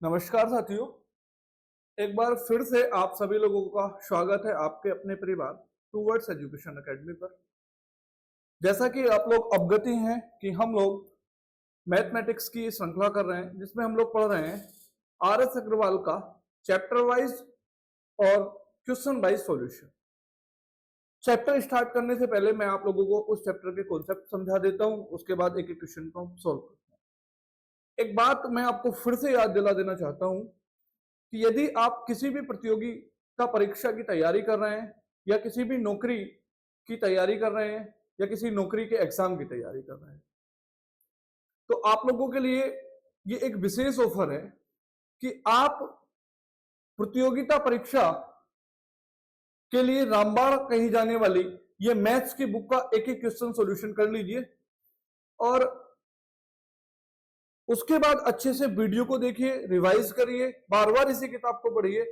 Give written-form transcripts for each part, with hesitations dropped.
नमस्कार साथियों, एक बार फिर से आप सभी लोगों का स्वागत है आपके अपने परिवार टूवर्ड्स एजुकेशन एकेडमी पर। जैसा कि आप लोग अवगति हैं कि हम लोग मैथमेटिक्स की श्रृंखला कर रहे हैं, जिसमें हम लोग पढ़ रहे हैं आर.एस. अग्रवाल का चैप्टर वाइज और question wise solution. Chapter start करने से पहले मैं आप लोगों को उस चैप्टर के कॉन्सेप्ट समझा देता हूं, उसके बाद एक एक क्वेश्चन को सॉल्व करते हैं। एक बात मैं आपको फिर से याद दिला देना चाहता हूं कि यदि आप किसी भी प्रतियोगिता परीक्षा की तैयारी कर रहे हैं या किसी भी नौकरी की तैयारी कर रहे हैं या किसी नौकरी के एग्जाम की तैयारी कर रहे हैं, तो आप लोगों के लिए ये एक विशेष ऑफर है कि आप प्रतियोगिता परीक्षा के लिए रामबाण कही जाने वाली ये मैथ्स की बुक का एक एक क्वेश्चन सॉल्यूशन कर लीजिए और उसके बाद अच्छे से वीडियो को देखिए, रिवाइज करिए, बार बार इसी किताब को पढ़िए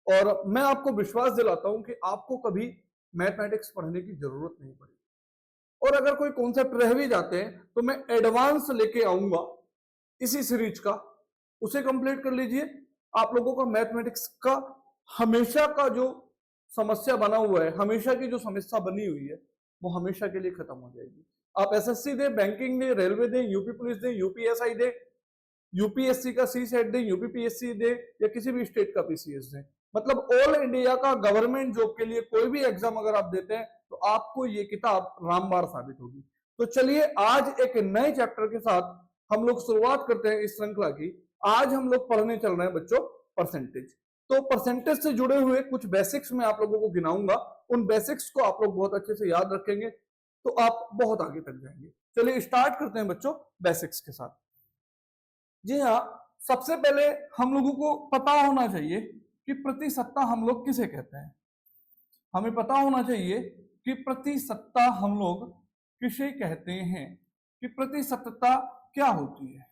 और मैं आपको विश्वास दिलाता हूं कि आपको कभी मैथमेटिक्स पढ़ने की जरूरत नहीं पड़ेगी। और अगर कोई कॉन्सेप्ट रह भी जाते हैं तो मैं एडवांस लेके आऊंगा इसी सीरीज का, उसे कंप्लीट कर लीजिए। आप लोगों का मैथमेटिक्स का हमेशा का जो समस्या बना हुआ है, हमेशा की जो समस्या बनी हुई है, वो हमेशा के लिए खत्म हो जाएगी। आप एसएससी दे, बैंकिंग दे, रेलवे दे, यूपी पुलिस दे, यूपीएसआई दे, यूपीएससी का सी सेट दे, यूपीपीएससी दे या किसी भी स्टेट का पीसीएस दे, मतलब ऑल इंडिया का गवर्नमेंट जॉब के लिए कोई भी एग्जाम अगर आप देते हैं तो आपको ये किताब रामबाण साबित होगी। तो चलिए आज एक नए चैप्टर के साथ हम लोग शुरुआत करते हैं इस श्रृंखला की। आज हम लोग पढ़ने चल रहे हैं बच्चों परसेंटेज। तो परसेंटेज से जुड़े हुए कुछ बेसिक्स मैं आप लोगों को गिनाऊंगा, उन बेसिक्स को आप लोग बहुत अच्छे से याद रखेंगे तो आप बहुत आगे तक जाएंगे। चलिए स्टार्ट करते हैं बच्चों बेसिक्स के साथ। जी हाँ, सबसे पहले हम लोगों को पता होना चाहिए कि प्रतिसत्ता हम लोग किसे कहते हैं। हमें पता होना चाहिए कि प्रतिसत्ता हम लोग किसे कहते हैं, कि प्रतिशतता क्या होती है।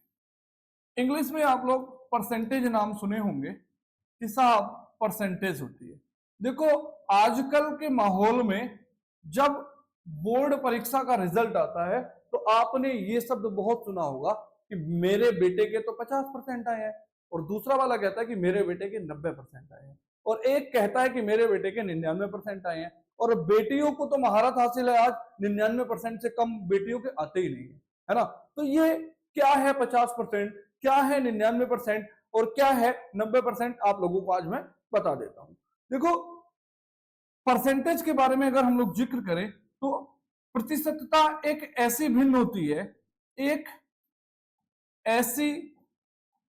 इंग्लिश में आप लोग परसेंटेज नाम सुने होंगे कि साहब परसेंटेज होती है। देखो आजकल के माहौल में जब बोर्ड परीक्षा का रिजल्ट आता है तो आपने ये शब्द बहुत सुना होगा कि मेरे बेटे के तो 50% आए हैं, और दूसरा वाला कहता है कि मेरे बेटे के 90% आए हैं, और एक कहता है कि मेरे बेटे के 99% आए हैं। और बेटियों को तो महारत हासिल है, आज 99% से कम बेटियों के आते ही नहीं है ना। तो ये क्या है 50%, क्या है 99% और क्या है 90%, आप लोगों को आज मैं बता देता हूं। देखो परसेंटेज के बारे में अगर हम लोग जिक्र करें तो प्रतिशतता एक ऐसी भिन्न होती है, एक ऐसी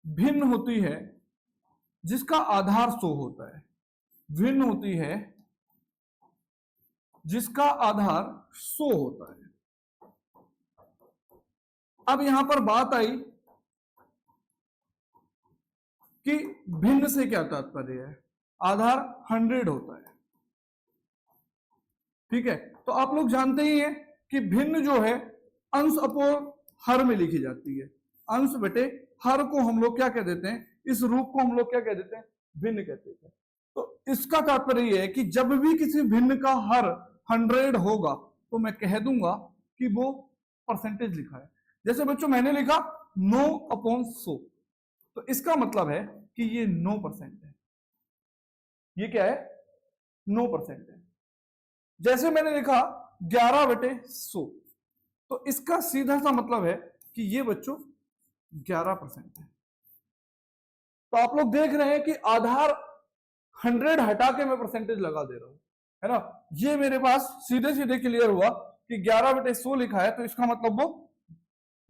भिन्न होती है जिसका आधार 100 होता है। भिन्न होती है जिसका आधार 100 होता है। अब यहां पर बात आई कि भिन्न से क्या तात्पर्य है। आधार 100 होता है, ठीक है। तो आप लोग जानते ही हैं कि भिन्न जो है अंश अपोन हर में लिखी जाती है। अंश बटे हर को हम लोग क्या कह देते हैं, इस रूप को हम लोग क्या कह देते हैं, भिन्न कहते हैं। तो इसका तात्पर्य यह है कि जब भी किसी भिन्न का हर 100 होगा तो मैं कह दूंगा कि वो परसेंटेज लिखा है। जैसे बच्चों मैंने लिखा 9/100, तो इसका मतलब है कि ये 9% है। ये क्या है, 9% है। जैसे मैंने लिखा 11/100, तो इसका सीधा सा मतलब है कि ये बच्चों 11% है। तो आप लोग देख रहे हैं कि आधार 100 हटा के मैं परसेंटेज लगा दे रहा हूं, है ना। ये मेरे पास सीधे सीधे क्लियर हुआ कि 11/100 लिखा है तो इसका मतलब वो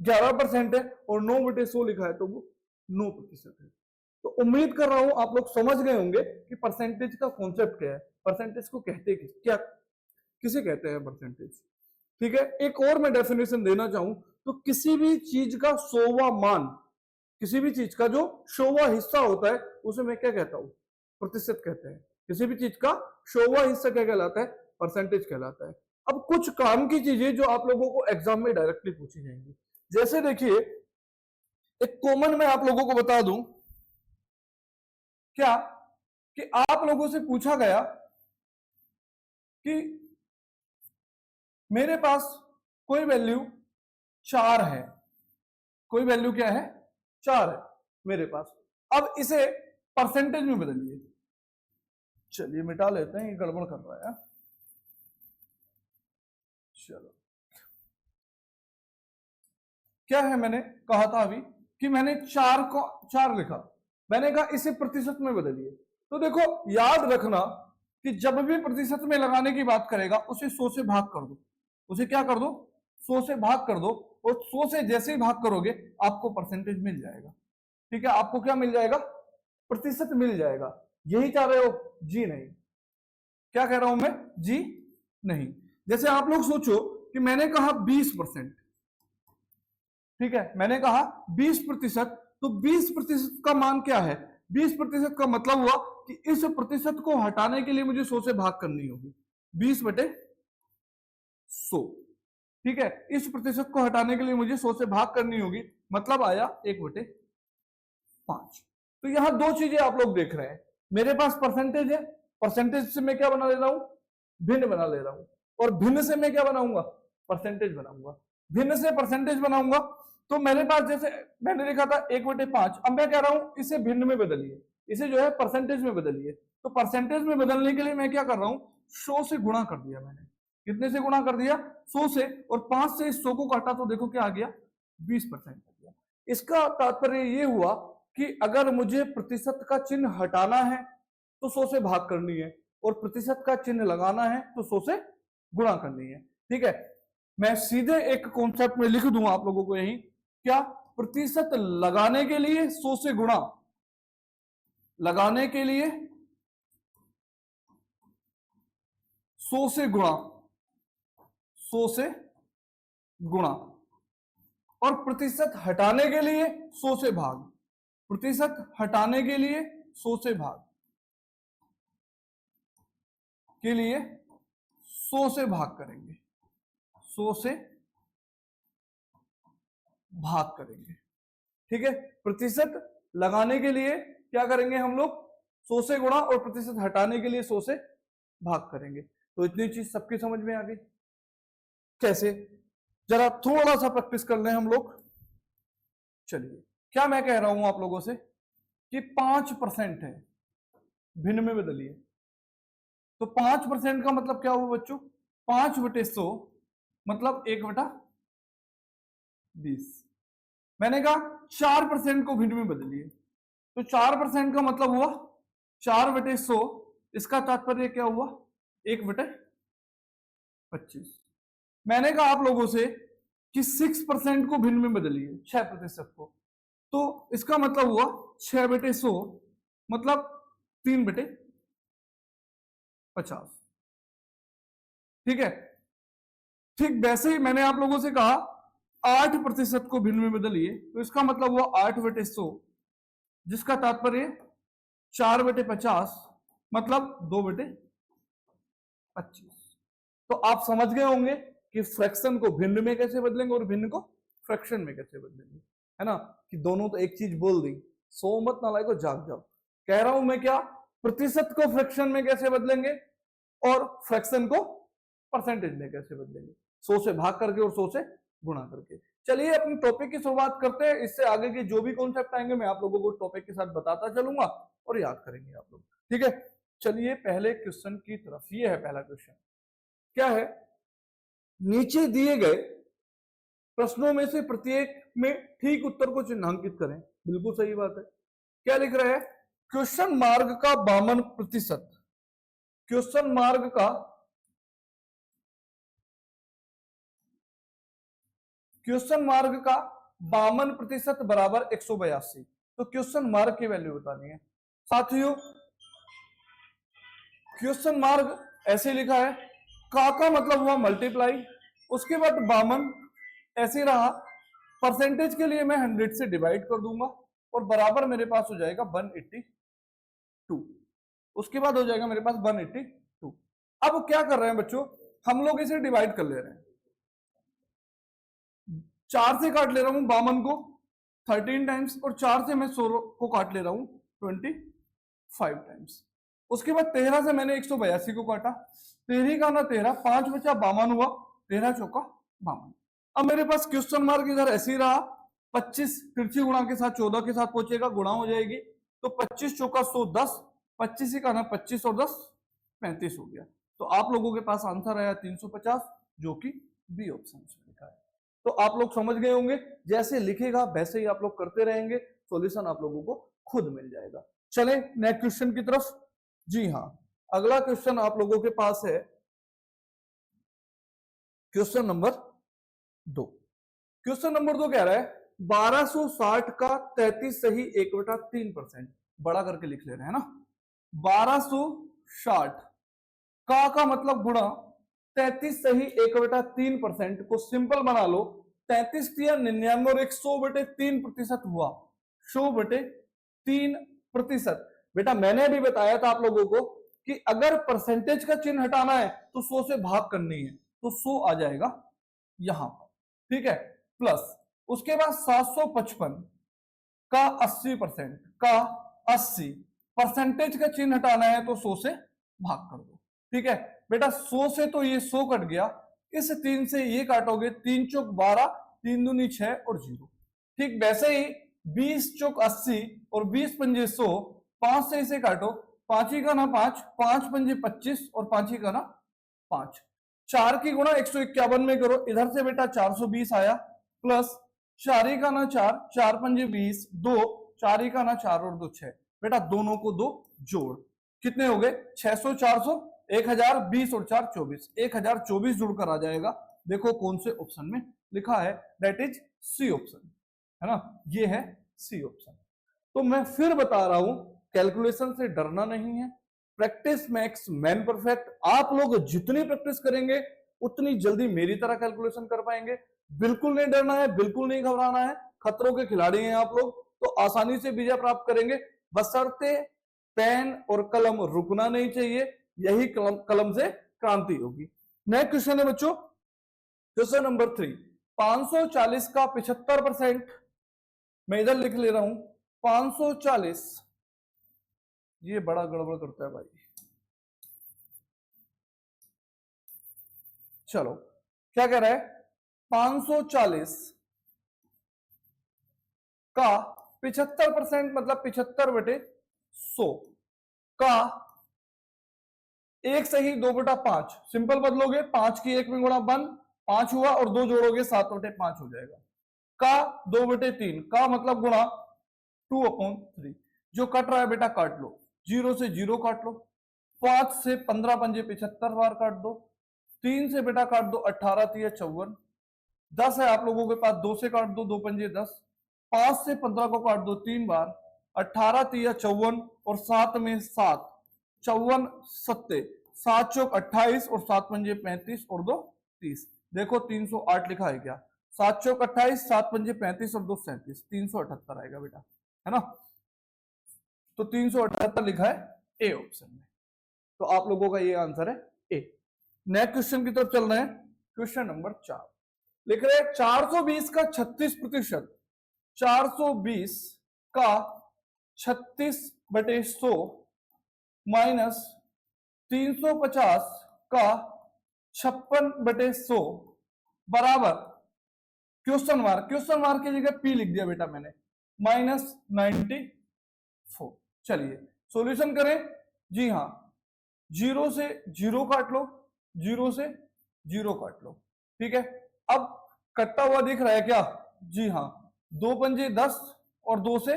11% है, और 9/100 लिखा है तो वो 9% है। तो उम्मीद कर रहा हूं आप लोग समझ गए होंगे कि परसेंटेज का कॉन्सेप्ट क्या है, परसेंटेज को कहते क्या, किसे कहते हैं परसेंटेज, ठीक है। एक और मैं डेफिनेशन देना चाहूं तो किसी भी चीज का 100वां मान, किसी भी चीज का जो 100वां हिस्सा होता है उसे मैं क्या कहता हूं, प्रतिशत कहते हैं। किसी भी चीज का 100वां हिस्सा क्या कहलाता है, परसेंटेज कहलाता है। अब कुछ काम की चीजें जो आप लोगों को एग्जाम में डायरेक्टली पूछी जाएंगी, जैसे देखिए एक कॉमन मैं आप लोगों को बता दूं क्या, कि आप लोगों से पूछा गया कि मेरे पास कोई वैल्यू 4 है, कोई वैल्यू क्या है, 4 है मेरे पास। अब इसे परसेंटेज में बदलिए। चलिए मिटा लेते हैं, ये गड़बड़ कर रहा है। चलो, क्या है, मैंने कहा था अभी कि मैंने 4 को 4 लिखा, मैंने कहा इसे प्रतिशत में बदलिए। तो देखो याद रखना कि जब भी प्रतिशत में लगाने की बात करेगा उसे 100 से भाग कर दो। उसे क्या कर दो, 100 से भाग कर दो, और 100 से जैसे ही भाग करोगे आपको परसेंटेज मिल जाएगा। ठीक है, आपको क्या मिल जाएगा, प्रतिशत मिल जाएगा। यही चाह रहे हो, जी नहीं। क्या कह रहा हूं मैं, जी नहीं। जैसे आप लोग सोचो कि मैंने कहा 20%, ठीक है, मैंने कहा 20%, तो 20% का मान क्या है, 20% का मतलब हुआ कि इस प्रतिशत को हटाने के लिए मुझे 100 से भाग करनी होगी, 20/100। ठीक है, इस प्रतिशत को हटाने के लिए मुझे 100 से भाग करनी होगी, मतलब आया 1/5। तो यहां दो चीजें आप लोग देख रहे हैं, मेरे पास परसेंटेज है, परसेंटेज से मैं क्या बना ले रहा हूं, भिन्न बना ले रहा हूं, और भिन्न से मैं क्या बनाऊंगा, परसेंटेज बनाऊंगा। भिन्न से परसेंटेज बनाऊंगा तो मेरे पास जैसे मैंने लिखा था 1/5, अब मैं कह रहा हूं इसे भिन्न में बदलिए, इसे जो है परसेंटेज में बदलिए। तो परसेंटेज में बदलने के लिए मैं क्या कर रहा हूं, 100 से गुणा कर दिया मैंने। कितने से गुणा कर दिया, 100 से, और 5 से इस 100 को काटा तो देखो क्या आ गया, 20% आ गया। इसका तात्पर्य ये हुआ कि अगर मुझे प्रतिशत का चिन्ह हटाना है तो 100 से भाग करनी है, और प्रतिशत का चिन्ह लगाना है तो 100 से गुणा करनी है। ठीक है, मैं सीधे एक कॉन्सेप्ट में लिख दूंगा आप लोगों को, यही क्या, प्रतिशत लगाने के लिए 100 से गुणा, लगाने के लिए 100 से गुणा, 100 से गुणा, और प्रतिशत हटाने के लिए 100 से भाग, प्रतिशत हटाने के लिए 100 से भाग के लिए 100 से भाग करेंगे, 100 से भाग करेंगे। ठीक है, प्रतिशत लगाने के लिए क्या करेंगे हम लोग, 100 से गुणा, और प्रतिशत हटाने के लिए 100 से भाग करेंगे। तो इतनी चीज सबकी समझ में आ गई। कैसे, जरा थोड़ा सा प्रैक्टिस कर लें हम लोग। चलिए, क्या मैं कह रहा हूं आप लोगों से कि 5% है, भिन्न में बदलिए। तो 5% का मतलब क्या हुआ बच्चों, 5/100 मतलब 1/20। मैंने कहा 4% को भिन्न में बदलिए, तो 4% का मतलब हुआ 4/100, इसका तात्पर्य क्या हुआ, 1/25। मैंने कहा आप लोगों से कि 6% को भिन्न में बदलिए, 6% को, तो इसका मतलब हुआ 6/100 मतलब 3/50। ठीक है, ठीक वैसे ही मैंने आप लोगों से कहा 8% को भिन्न में बदलिए, तो इसका मतलब हुआ 8/100, जिसका तात्पर्य 4/50 मतलब 2/25। तो आप समझ गए होंगे कि फ्रैक्शन को भिन्न में कैसे बदलेंगे और भिन्न को फ्रैक्शन में कैसे बदलेंगे, है ना, कि दोनों तो एक चीज बोल दी, सो मत नालायक को जाग जाओ। कह रहा हूं मैं क्या, प्रतिशत को फ्रैक्शन में कैसे बदलेंगे और फ्रैक्शन को परसेंटेज में कैसे बदलेंगे, 100 से भाग करके और 100 से गुणा करके। चलिए अपने टॉपिक की शुरुआत करते हैं। इससे आगे के जो भी कॉन्सेप्ट आएंगे मैं आप लोगों को टॉपिक के साथ बताता चलूंगा और याद करेंगे आप लोग। ठीक है, चलिए पहले क्वेश्चन की तरफ। ये है पहला क्वेश्चन, क्या है, नीचे दिए गए प्रश्नों में से प्रत्येक में ठीक उत्तर को चिन्हांकित करें। बिल्कुल सही बात है। क्या लिख रहे हैं, क्वेश्चन मार्ग का 52%, क्वेश्चन मार्ग का क्वेश्चन मार्ग का 52% बराबर 182। तो क्वेश्चन मार्ग की वैल्यू बतानी है साथियों। क्वेश्चन मार्ग ऐसे लिखा है, का मतलब हुआ मल्टीप्लाई, उसके बाद 52 ऐसे रहा, परसेंटेज के लिए मैं 100 से डिवाइड कर दूंगा और बराबर मेरे पास हो जाएगा 182। उसके बाद हो जाएगा मेरे पास 182। अब क्या कर रहे हैं बच्चों, हम लोग इसे डिवाइड कर ले रहे हैं, 4 से काट ले रहा हूं 52 को 13 टाइम्स, और 4 से मैं 100 को काट ले रहा हूं 25 टाइम्स। उसके बाद 13 से मैंने 182 को काटा, 13 का ना 13, 5 बचा 52 हुआ, 13 चौका 52। अब मेरे पास क्वेश्चन मार्क इधर ऐसे ही रहा, 25 तिरछी गुणा के साथ 14 के साथ पहुंचेगा, गुणा हो जाएगी, तो 25 चौका 100 10, 25 ही का ना 25 और 10 35 हो गया। तो आप लोगों के पास आंसर आया 350, जो कि बी ऑप्शन में लिखा है। तो आप लोग समझ गए होंगे, जैसे लिखेगा वैसे ही आप लोग करते रहेंगे, सॉल्यूशन आप लोगों को खुद मिल जाएगा। चले नेक्स्ट क्वेश्चन की तरफ। जी हाँ, अगला क्वेश्चन आप लोगों के पास है क्वेश्चन नंबर 2। क्वेश्चन नंबर 2 कह रहा है 1260 का 33 सही 1/3%, बड़ा करके लिख ले रहे हैं ना। 1260 का मतलब गुणा 33 सही 1/3% को सिंपल बना लो। 33 दिया 99 और 100/3% हुआ 100/3%। बेटा मैंने भी बताया था आप लोगों को कि अगर परसेंटेज का चिन्ह हटाना है तो 100 से भाग करनी है, तो 100 आ जाएगा यहां पर, ठीक है। प्लस उसके बाद 755 का 80% का 80, परसेंटेज का चिन्ह हटाना है तो 100 से भाग कर दो, ठीक है। बेटा 100 से तो ये 100 कट गया, इस 3 से ये काटोगे, 3 चौक 12, 3 दूनी 6 और 0। ठीक वैसे ही 20 चौक 80 और 20 पंजे 100, 5 से इसे काटो, 5 ही का ना 5, 5 पंजे 25 और 5 ही का ना 5। 4 की गुणा 151 में करो, इधर से बेटा 420 आया, प्लस 4 ही का ना 4, 4 पंजे 20, 2, 4 ही का ना 4 और 2 6। बेटा दोनों को 2 जोड़, कितने हो गए 600, 400, 1000, 20 और 4 24, 1024 जुड़कर आ जाएगा। देखो कौन से ऑप्शन में लिखा है, दैट इज सी ऑप्शन, है ना, ये है सी ऑप्शन। तो मैं फिर बता रहा हूं, कैलकुलेशन से डरना नहीं है, प्रैक्टिस मेक्स मैन परफेक्ट। आप लोग जितनी प्रैक्टिस करेंगे उतनी जल्दी मेरी तरह कैलकुलेशन कर पाएंगे। बिल्कुल नहीं डरना है, बिल्कुल नहीं घबराना है, खतरों के खिलाड़ी हैं आप लोग, तो आसानी से विजय प्राप्त करेंगे, बशर्ते पेन और कलम रुकना नहीं चाहिए, यही कलम से क्रांति होगी। नेक्स्ट क्वेश्चन है बच्चों, क्वेश्चन नंबर 3। 540 का 75%, मैं इधर लिख ले रहा हूं 540, ये बड़ा गड़बड़ करता है भाई। चलो क्या कह रहा है, 540 का 75% मतलब 75/100 का 1 सही 2/5, सिंपल बदलोगे, 5 की 1 में गुणा 1, 5 हुआ और 2 जोड़ोगे 7/5 हो जाएगा, का 2/3 का मतलब गुणा 2/3। जो कट रहा है बेटा काट लो, 0 से 0 काट लो, 5 से 15 पंजे 75 बार काट दो, 3 से बेटा काट दो 18 3 54, 10 है आप लोगों के पास, 2 से काट दो 2 पंजे 10, 5 से 15 को काट दो 3 बार, 18 3 54 और 7 में 7, 54 7, 7 चौक 28 और 7 पंजे 35 और 2 30। देखो 308 लिखा है क्या, 7 चौक 28, 7 पंजे 35 और 2 37, 378 आएगा बेटा, है ना। तो 378 लिखा है ए ऑप्शन में, तो आप लोगों का ये आंसर है ए। नेक्स्ट क्वेश्चन की तरफ चल रहे हैं, क्वेश्चन नंबर 4 लिख रहे हैं 420 का 36%, 420 का 36/100 माइनस 350 का 56/100 बराबर, क्वेश्चन मार्क की जगह पी लिख दिया बेटा मैंने, -94। चलिए सॉल्यूशन करें। जी हाँ, 0 से 0 काट लो, 0 से 0 काट लो, ठीक है। अब कटता हुआ दिख रहा है क्या, जी हाँ, 2 पंजे 10 और 2 से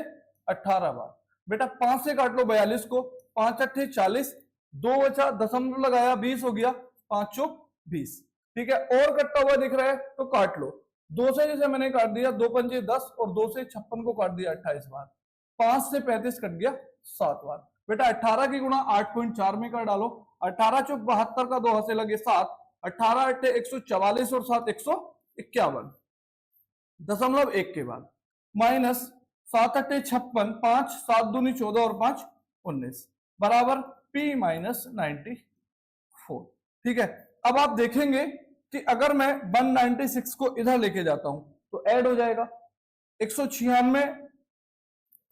18 बार, बेटा 5 से काट लो 42 को, 5 अट्ठे 40, 2 बचा दशमलव लगाया 20 हो गया, 5 चौक 20, ठीक है। और कटता हुआ दिख रहा है तो काट लो, 2 से जैसे मैंने काट दिया, 2 पंजे 10 और 2 से 56 को काट दिया 28 बार, 5 से 35 कट गया 7 बार, बेटा 18 की गुणा 8.4 में कर डालो, 18 चौक 72 का 2 से लगे 7, 18 अट्ठे 144 और 7 151, दशमलव 1 के बाद, माइनस 7 अट्ठे 56, 5 7 दूनी 14 और 5 19 बराबर P -94, ठीक है। अब आप देखेंगे कि अगर मैं 196 को इधर लेके जाता हूं तो ऐड हो जाएगा, 196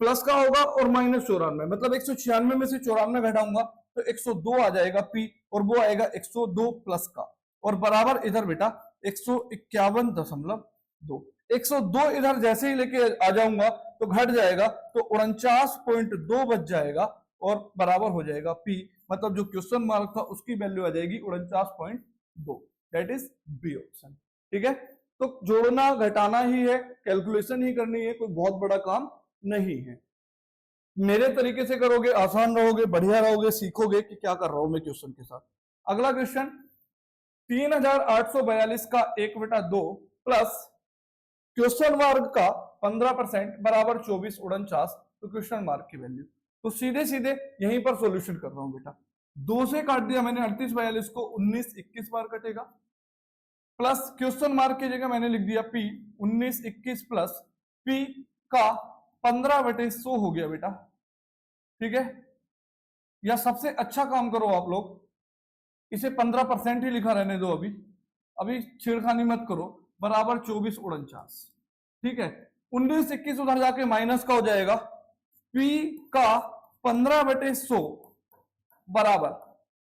प्लस का होगा और -94, मतलब 196 में से 94 घटाऊंगा तो 102 आ जाएगा P, और वो आएगा 102 प्लस का, और बराबर इधर बेटा 151.2, 102 इधर जैसे ही लेके आ जाऊंगा तो घट जाएगा, तो 49.2 बच जाएगा और बराबर हो जाएगा P, मतलब जो क्वेश्चन मार्क था उसकी वैल्यू आ जाएगी 49.2, दैट इज बी ऑप्शन। ठीक है, तो जोड़ना घटाना ही है, कैलकुलेशन ही करनी है, कोई बहुत बड़ा काम नहीं है। मेरे तरीके से करोगे आसान रहोगे, बढ़िया रहोगे, सीखोगे कि क्या कर रहा हूं मैं क्वेश्चन के साथ। अगला क्वेश्चन 3842 का 1/2 प्लस क्वेश्चन मार्क का 15% बराबर 2449, तो क्वेश्चन मार्क की वैल्यू, तो सीधे सीधे यहीं पर सॉल्यूशन कर रहा हूं बेटा। 2 से काट दिया मैंने 3842 को, 19 21 बार कटेगा, प्लस क्वेश्चन मार्क की जगह मैंने लिख दिया P, 19 21 प्लस P का 15/100 हो गया बेटा। ठीक है, या सबसे अच्छा काम करो आप लोग, इसे 15% ही लिखा रहने दो, अभी अभी छेड़खानी मत करो, बराबर 2449। ठीक है, 19 21 उधर जाके माइनस का हो जाएगा, P का 15/100 बराबर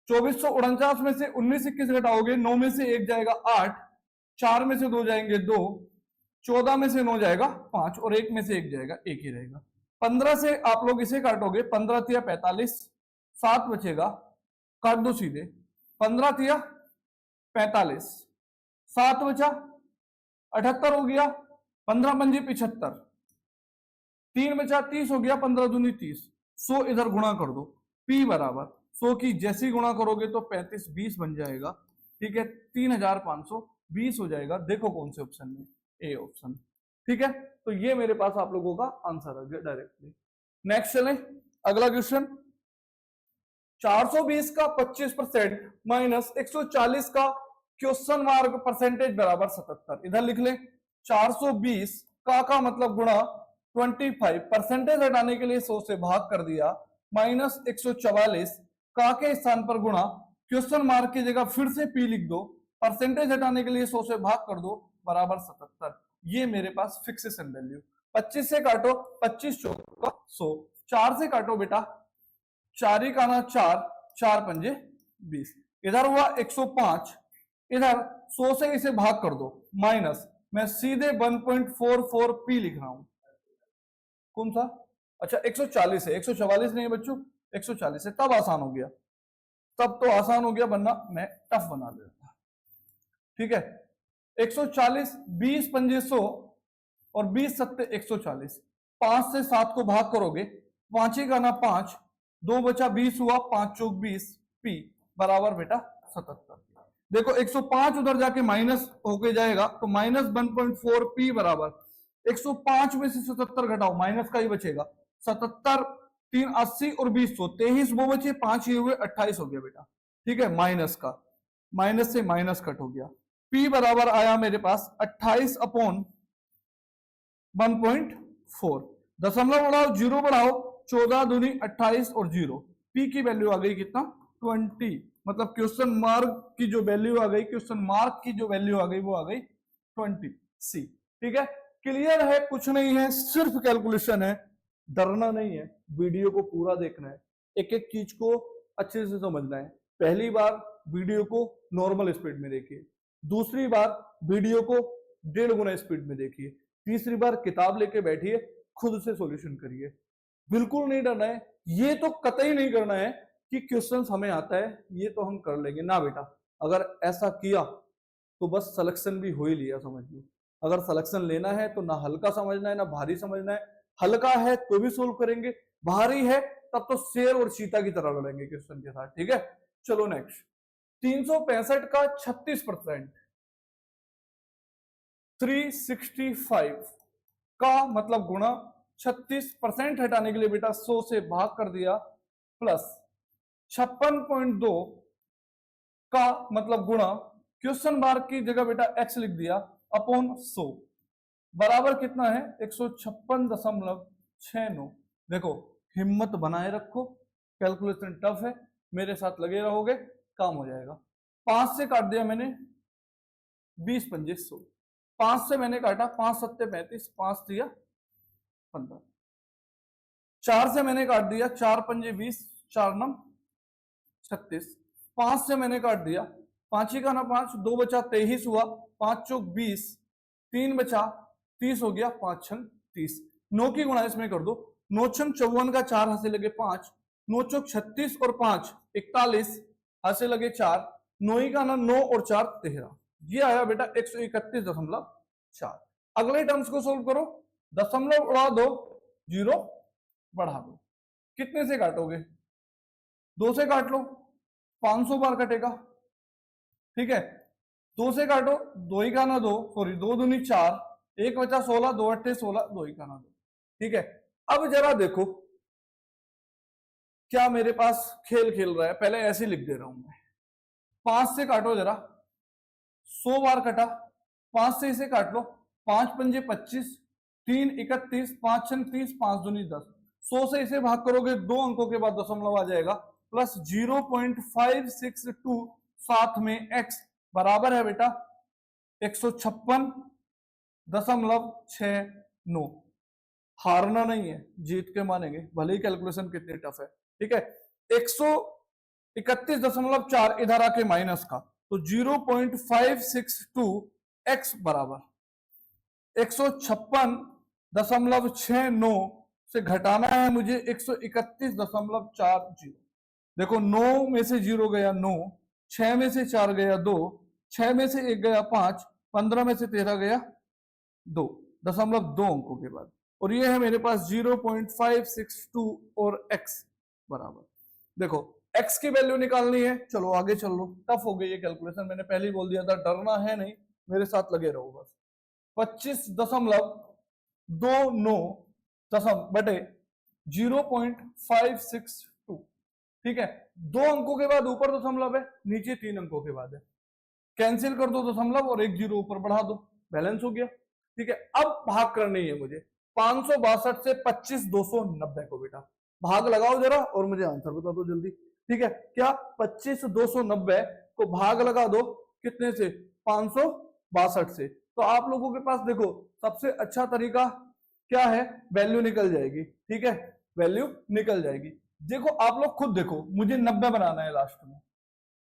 2449 में से 19 21 घटाओगे, 9 में से 1 जाएगा 8, 4 में से 2 जाएंगे 2, 14 में से 9 जाएगा 5 और 1 में से 1 जाएगा 1 ही रहेगा। 15 से आप लोग इसे काटोगे, 15 तिया 45, 7 बचेगा, काट दो सीधे, 15 तिया 45, 7 बचा 78 हो गया, 15 पंजे 75, 3 बचा 30 हो गया, 15 दूनी 30, 100 इधर गुणा कर दो, P बराबर 100 की जैसी गुणा करोगे तो 35 20 बन जाएगा। ठीक है, 3520 हो जाएगा। देखो कौन से ऑप्शन में, ए ऑप्शन। ठीक है, तो ये मेरे पास आप लोगों का आंसर आ गया डायरेक्टली। नेक्स्ट चलें, अगला क्वेश्चन 420 का 25% माइनस 140 का क्वेश्चन मार्क परसेंटेज बराबर 77। इधर लिख लें 420 का मतलब गुणा 25, परसेंटेज हटाने के लिए 100 से भाग कर दिया, माइनस 144 का के स्थान पर गुणा क्वेश्चन मार्क की जगह फिर से P लिख दो, परसेंटेज हटाने के लिए 100 से भाग कर दो, बराबर 77। ये मेरे पास फिक्सेशन वैल्यू। 25 से काटो, 25 चौका 100, 4 से काटो बेटा, 4 का ना 4, 4 पंजे 20, इधर हुआ 105, इधर 100 से इसे भाग कर दो, माइनस मैं सीधे 1.44 P लिख रहा हूं। कौन सा, अच्छा 140 है, 144 नहीं है बच्चों, 140 है, तब आसान हो गया, तब तो आसान हो गया, वरना मैं टफ बना देता। ठीक है, 140, 20 पंजे 100 और 20 सत्ते 140, 5 से 7 को भाग करोगे, 5 का ना 5, 2 बचा 20 हुआ, 5 चौक 20, P बराबर बेटा 77। देखो 105 उधर जाके माइनस होके जाएगा, तो माइनस 1.4 P बराबर 105 में से 77 घटाओ, माइनस का ही बचेगा, 77 3 80 और 20 100, 23 वो बचे, 5 ये हुए, 28 हो गया बेटा। ठीक है, माइनस का, माइनस से माइनस कट हो गया, P बराबर आया मेरे पास 28 अपॉन 1.4, दशमलव बढ़ाओ, जीरो बढ़ाओ, 14 दूनी 28 और 0, P की वैल्यू आ गई कितना 20, मतलब क्वेश्चन मार्क की जो वैल्यू आ गई, क्वेश्चन मार्क की जो वैल्यू आ गई वो आ गई 20 C। ठीक है, क्लियर है, कुछ नहीं है, सिर्फ कैलकुलेशन है, डरना नहीं है, वीडियो को पूरा देखना है, एक एक चीज को अच्छे से समझना है। पहली बार वीडियो को नॉर्मल स्पीड में देखिए, दूसरी बार वीडियो को 1.5 गुना स्पीड में देखिए, तीसरी बार किताब लेके बैठिए, खुद से सॉल्यूशन करिए। बिल्कुल नहीं डरना है, ये तो कतई नहीं करना है कि क्वेश्चंस हमें आता है ये तो हम कर लेंगे ना बेटा। अगर ऐसा किया तो बस सिलेक्शन भी हो ही लिया समझ लो। अगर सिलेक्शन लेना है तो ना हल्का समझना है ना भारी समझना है, हल्का है तो भी सोल्व करेंगे, भारी है तब तो शेर और चीता की तरह लड़ेंगे क्वेश्चन के साथ। ठीक है, चलो नेक्स्ट 365 का 36%, 365 का मतलब गुणा 36% हटाने के लिए बेटा 100 से भाग कर दिया, प्लस 56.2 का मतलब गुणा क्वेश्चन मार्क की जगह बेटा x लिख दिया अपॉन 100, बराबर कितना है 156.69। देखो हिम्मत बनाए रखो, कैलकुलेशन टफ है, मेरे साथ लगे रहोगे काम हो जाएगा। 5 से काट दिया मैंने 20 पंजे 100, 5 से मैंने काटा 5 सत्ते 35, 5 दिया 15, 4 से मैंने काट दिया 4 पंजे 20, 4 नम 36, 5 से मैंने काट दिया 5 का ना 5, 2 बचा 23 हुआ, 5 चौक 20, 3 बचा 30 हो गया, 5 छंग 30। 9 की गुणा इसमें कर दो, 9 छंग 54 का 4 हाथ से लगे 5, 9 चौक 36 और 5 41 हाथ से लगे 4, 9 का ना 9 और 4 13, ये आया बेटा 131.4। अगले टर्म्स को सोल्व करो, दशमलव उड़ा दो, जीरो बढ़ा दो, कितने से काटोगे? 2 से काट लो, 500 बार कटेगा, ठीक है। 2 से काटो, 2 ही का ना 2, सॉरी 2 दूनी 4, 1 बचा 16, 2 अट्ठे 16, 2 ही का ना 2, ठीक है। अब जरा देखो क्या मेरे पास खेल खेल रहा है, पहले ऐसे लिख दे रहा हूं मैं। 5 से काटो जरा, 100 बार कटा, 5 से इसे काट लो, 5 पंजे 25, 3 31, 5 छंग 30, 5 दूनी 10, 100 से इसे भाग करोगे 2 अंकों के बाद दशमलव आ जाएगा, प्लस 0.562, साथ में x बराबर है बेटा 156.69। हारना नहीं है, जीत के मानेंगे, भले ही कैलकुलेशन कितनी टफ है, ठीक है। 131.4 इधर आके माइनस का, तो 0.562 x बराबर 156.69 से घटाना है मुझे 131.40। देखो 9 में से 0 गया 9, 6 में से 4 गया 2, 6 में से 1 गया 5, 15 में से 13 गया 2, दशमलव 2 अंकों के बाद, और ये है मेरे पास 0.562 और x बराबर। देखो x की वैल्यू निकालनी है, चलो आगे चल लो, टफ हो गई ये कैलकुलेशन, मैंने पहले ही बोल दिया था, डरना है नहीं, मेरे साथ लगे रहो बस। 25.29 बटे 0.562, ठीक है। 2 अंकों के बाद ऊपर दशमलव है, नीचे 3 अंकों के बाद है, कैंसिल कर दो दशमलव और 1 जीरो ऊपर बढ़ा दो, बैलेंस हो गया, ठीक है। अब भाग करनी है मुझे 562 से 25,290 को, बेटा भाग लगाओ जरा और मुझे आंसर बता दो जल्दी, ठीक है। क्या 25,290 को भाग लगा दो कितने से? 562 से। तो आप लोगों के पास देखो सबसे अच्छा तरीका क्या है, वैल्यू निकल जाएगी, ठीक है, वैल्यू निकल जाएगी। देखो आप लोग खुद देखो, मुझे 90 बनाना है लास्ट में,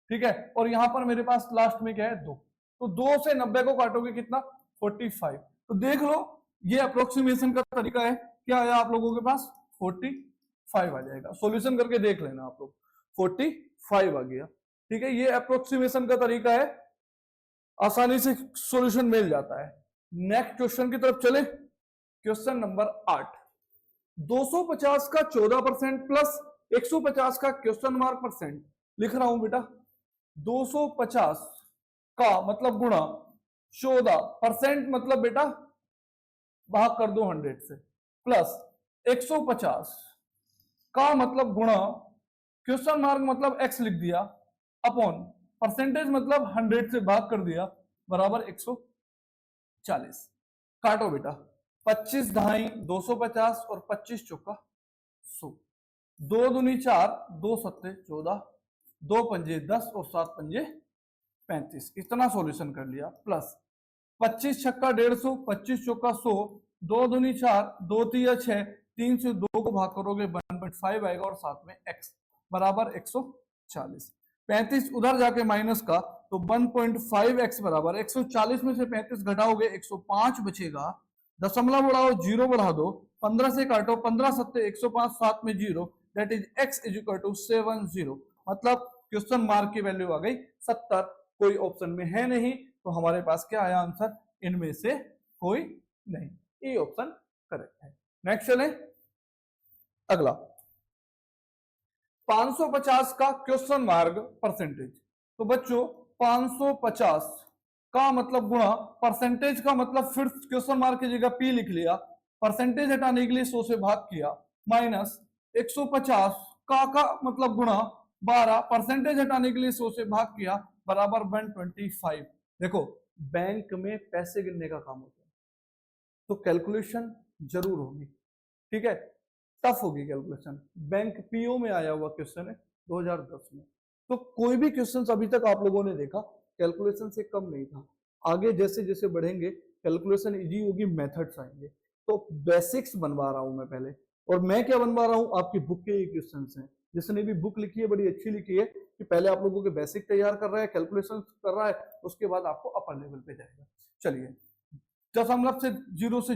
ठीक है, और यहां पर मेरे पास लास्ट में क्या है 2, तो 2 से 90 को काटोगे कितना? 45। तो देख लो ये अप्रोक्सीमेशन का तरीका है, क्या आया आप लोगों के पास? 45 आ जाएगा, सॉल्यूशन करके देख लेना आप लोग, 45 आ गया, ठीक है। ये अप्रोक्सीमेशन का तरीका है, आसानी से सॉल्यूशन मिल जाता है। नेक्स्ट क्वेश्चन की तरफ चले, क्वेश्चन नंबर 8। 250 का 14% प्लस 150 का क्वेश्चन मार्क परसेंट लिख रहा हूं बेटा। 250 का मतलब गुणा 14% मतलब बेटा भाग कर दो 100 से, प्लस 150 का मतलब गुणा क्वेश्चन मार्क मतलब x लिख दिया, अपॉन परसेंटेज मतलब 100 से भाग कर दिया, बराबर 140। काटो बेटा, 25 ढाई 250 और 25 चौका 100, 2 दूनी 4, 2 सत्ते 14, 2 पंजे 10 और 7 पंजे 35, इतना सॉल्यूशन कर लिया। प्लस 25 छक्का 150, 25 चौका 100, 2 दूनी 4, 2 तिया 6, 3 से 2 को भाग करोगे 1.5 आएगा और साथ में x बराबर 140। 35 उधर जाके माइनस का, तो 1.5x बराबर 140 में से 35 घटाओगे 105 बचेगा, दशमलव उड़ाओ, जीरो बढ़ा दो, 15 से काटो, 15 सत्ते 105, साथ में zero, that is x is equal to 70। मतलब क्वेश्चन मार्क की वैल्यू आ गई 70, कोई ऑप्शन में है नहीं, तो हमारे पास क्या आया आंसर? इनमें से कोई नहीं, ये ऑप्शन करेक्ट है। नेक्स्ट चले, अगला 550 का क्वेश्चन मार्क परसेंटेज। तो बच्चों 550 का मतलब गुणा परसेंटेज का मतलब फिर क्वेश्चन मार्क की जगह p लिख लिया, परसेंटेज हटाने के लिए 100 से भाग किया, माइनस 150 का मतलब गुणा 12, परसेंटेज हटाने के लिए 100 से भाग किया, बराबर 125। देखो बैंक में पैसे गिनने का काम होता है तो कैलकुलेशन जरूर होगी, ठीक है, टफ होगी कैलकुलेशन। बैंक पीओ में आया हुआ क्वेश्चन है 2010 में, तो कोई भी क्वेश्चन अभी तक आप लोगों ने देखा कैलकुलेशन से कम नहीं था। आगे जैसे जैसे बढ़ेंगे कैलकुलेशन इजी होगी, मेथड्स आएंगे। तो बेसिक्स बनवा रहा हूं मैं पहले, और मैं क्या बनवा रहा हूं, आपकी बुक के ये क्वेश्चन हैं। जिसने भी बुक लिखी है बड़ी अच्छी लिखी है कि पहले आप लोगों के बेसिक तैयार कर रहा है, कैलकुलेशन कर रहा है, उसके बाद आपको अपर लेवल पे जाएगा। चलिए, दशमलव से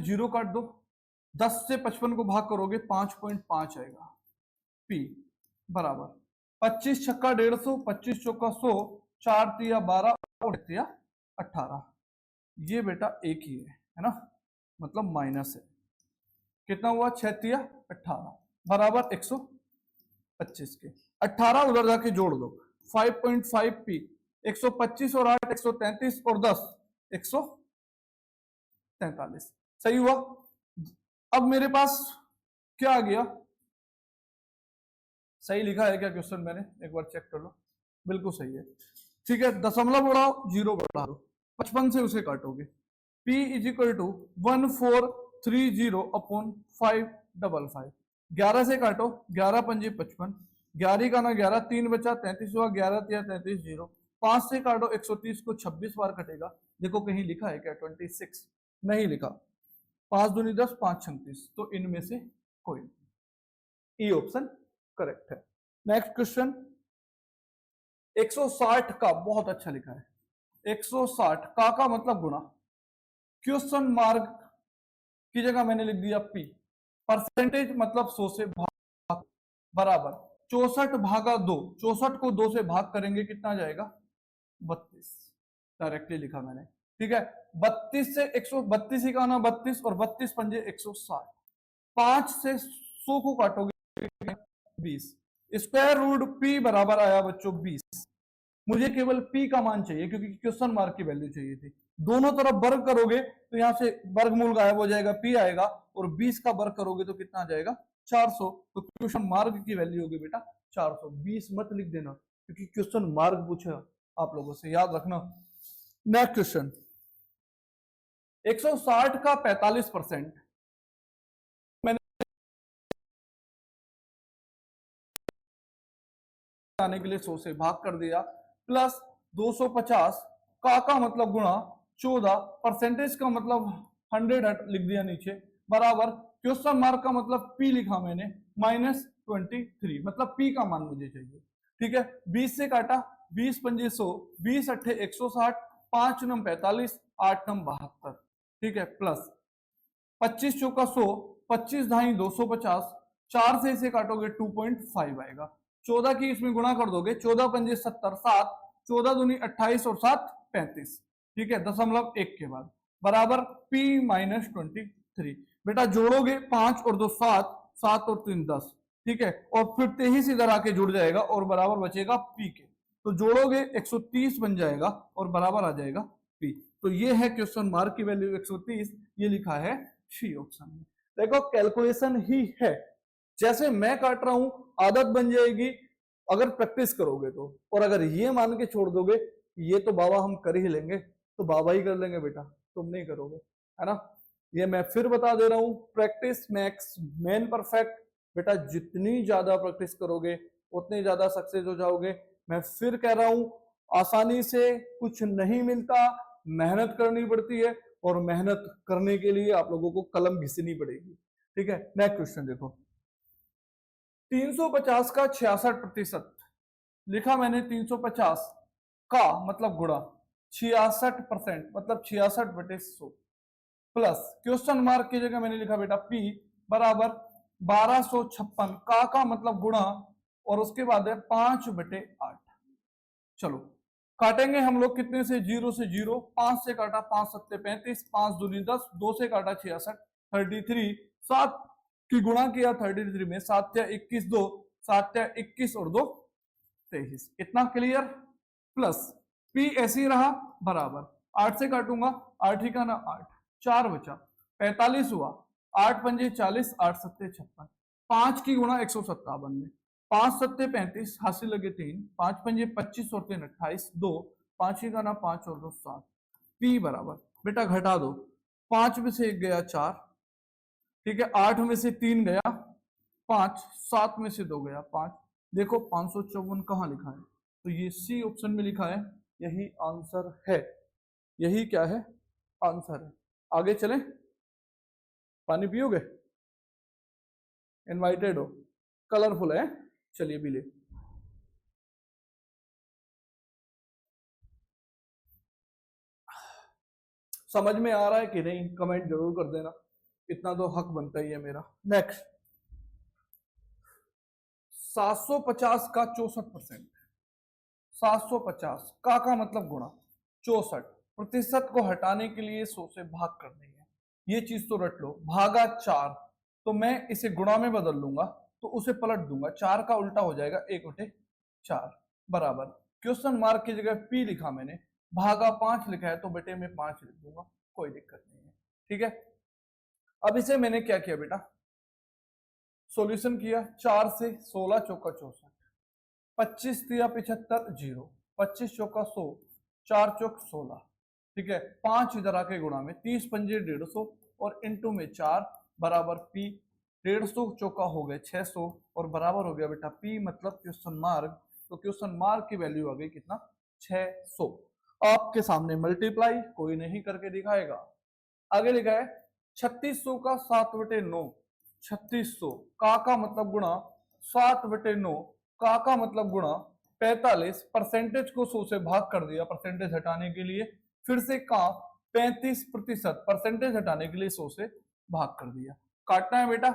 0 काट दो, 10 से 55 को भाग करोगे 5.5 आएगा। पी बराबर 25 छक्का 150, 25 चौका 100, 4 तिया 12 और 1 तिया 18। ये बेटा एक ही है ना, मतलब माइनस है। कितना हुआ? 6 तिया 18 बराबर 125 के। 18 उधर जाके जोड़ दो, 5.5 पी, 125 और 8 133 और 10 143। सही हुआ। अब मेरे पास क्या आ गया? सही लिखा है क्या क्वेश्चन मैंने? एक बार चेक कर लो। बिल्कुल सही है। ठीक है, दशमलव बढ़ाओ, जीरो बढ़ा दो, 55 से उसे काटोगे। P is equal to 1430 upon 555। 11 से काटो, 11 पंजे 55, 11 का ना 11, 3 बचा 33 हुआ, 11 तिया 33 जीरो। 5 से काटो 130 को 26 बार कटेगा। देखो कहीं लिखा है क्या 26? नहीं लिखा। 5 दूनी 10, 5 36, तो इनमें से कोई नहीं। ई ऑप्शन करेक्ट है। नेक्स्ट क्वेश्चन 160 का, बहुत अच्छा लिखा है। 160 का मतलब गुणा, क्वेश्चन मार्क की जगह मैंने लिख दिया पी, परसेंटेज मतलब 100 से भाग, बराबर 64 भागा 2, 64 को 2 से भाग करेंगे कितना जाएगा? 32। डायरेक्टली लिखा मैंने। ठीक है, 32 से 132 ही का ना 32 और 32 पंजे 160। 5 से 100 को काटोगे 20। स्क्वायर रूट पी बराबर आया बच्चों 20। मुझे केवल p का मान चाहिए क्योंकि क्वेश्चन मार्क की वैल्यू चाहिए थी। दोनों तरफ वर्ग करोगे तो यहां से वर्गमूल गायब हो जाएगा, p आएगा, और 20 का वर्ग करोगे तो कितना आ जाएगा? 400। तो क्वेश्चन मार्क की वैल्यू होगी बेटा 400। 20 मत लिख देना क्योंकि क्वेश्चन मार्क पूछा आप लोगों से, याद रखना। नेक्स्ट क्वेश्चन 160 का 45%, आने के लिए 100 से भाग कर दिया, प्लस 250 का मतलब गुणा 14, परसेंटेज का मतलब 100 लिख दिया नीचे, बराबर क्वेश्चन मार्क का मतलब p लिखा मैंने -23, मतलब p का मान मुझे चाहिए। ठीक है, 20 से काटा, 20 पंजे 100, 20 अट्ठे 160, 5 नम 45, 8 नम 72। ठीक है, प्लस 25 चौका 100, 25 ढाई 250, 4 से इसे काटोगे 2.5 आएगा। 14 की इसमें गुणा कर दोगे, 14 पंजे 70, 7, 14 दूनी 28 और 7 35। ठीक है, दशमलव 1 के बाद बराबर p -23। बेटा जोड़ोगे 5 और 2 7, 7 और 3 10। ठीक है, और फिर 23 इधर आके जुड़ जाएगा और बराबर बचेगा p के। तो जोड़ोगे 130 बन जाएगा और बराबर आ जाएगा p। तो ये है क्वेश्चन मार्क की वैल्यू 130, ये लिखा है सी ऑप्शन में। देखो कैलकुलेशन ही है, जैसे मैं काट रहा हूं आदत बन जाएगी अगर प्रैक्टिस करोगे तो। और अगर ये मान के छोड़ दोगे ये तो बाबा हम कर ही लेंगे, तो बाबा ही कर लेंगे बेटा, तुम नहीं करोगे, है ना। ये मैं फिर बता दे रहा हूं, प्रैक्टिस मैक्स मैन परफेक्ट। बेटा जितनी ज्यादा प्रैक्टिस करोगे उतने ज्यादा सक्सेस हो जाओगे। मैं फिर कह रहा हूं, आसानी से कुछ नहीं मिलता, मेहनत करनी पड़ती है, और मेहनत करने के लिए आप लोगों को कलम घिसनी पड़ेगी। ठीक है, नेक्स्ट क्वेश्चन देखो 350 का 66% लिखा मैंने। 350 का मतलब गुणा 66% मतलब 66/100, प्लस क्वेश्चन मार्क की जगह मैंने लिखा बेटा p बराबर 1256 का मतलब गुणा, और उसके बाद है 5/8। चलो काटेंगे हम लोग कितने से? 0 से 0, 5 से काटा 5 सत्ते 35, 5 दूनी 10, 2 से काटा 66 33, 7 की गुणा किया 33 में, 7 या 21 2, 7 या 21 और 2 23। इतना क्लियर। प्लस p ऐसे ही रहा बराबर 8 से काटूंगा, 8 ही का ना 8, 4 बचा 45 हुआ, 8 पंजे 40, 8 सत्ते 56, 5 की गुणा 157 में, 5 सत्ते 35, हासिल लगे 3, 5 पंजे 25 और 3 28, 2, 5 ही का ना 5 और 2 7। p बराबर बेटा घटा दो, 5 में से 1 गया 4, ठीक है, 8 में से 3 गया 5, 7 में से 2 गया 5। देखो 554 कहाँ लिखा है? तो ये सी ऑप्शन में लिखा है, यही आंसर है। यही क्या है? आंसर है। आगे चलें, पानी पियोगे? इनवाइटेड हो, कलरफुल है, चलिए पी ले। समझ में आ रहा है कि नहीं? कमेंट जरूर कर देना। इतना तो हक बनता ही है मेरा। नेक्स्ट 750 का 64%। 750 का मतलब गुणा 64, प्रतिशत को हटाने के लिए 100 से भाग करनी है, ये चीज तो रट लो। भागा 4, तो मैं इसे गुणा में बदल लूंगा, तो उसे पलट दूंगा, 4 का उल्टा हो जाएगा 1/4 बराबर, क्वेश्चन मार्क की जगह पी लिखा मैंने, भागा 5 लिखा है तो बेटे में 5 लिख दूंगा, कोई दिक्कत नहीं है। ठीक है, अब इसे मैंने क्या किया बेटा, सॉल्यूशन किया, 4 से 16 चौका 64, 25 तिया 75 0, 25 चौका 100, 4 चौक 16। ठीक है, 5 इधर आके गुणा में, 30 पंजे 150 और इंटू में 4 बराबर पी, 150 चौका हो गए 600 और बराबर हो गया बेटा पी मतलब क्वेश्चन मार्क, तो क्वेश्चन मार्क की वैल्यू आ गई कितना 600। आपके सामने मल्टीप्लाई कोई नहीं करके दिखाएगा। आगे लिखा है 3600 का 7/9, 3600 का मतलब गुणा 7/9, का मतलब गुणा 45, परसेंटेज को 100 से भाग कर दिया परसेंटेज हटाने के लिए, फिर से का 35% परसेंटेज हटाने के लिए 100 से भाग कर दिया। काटना है बेटा,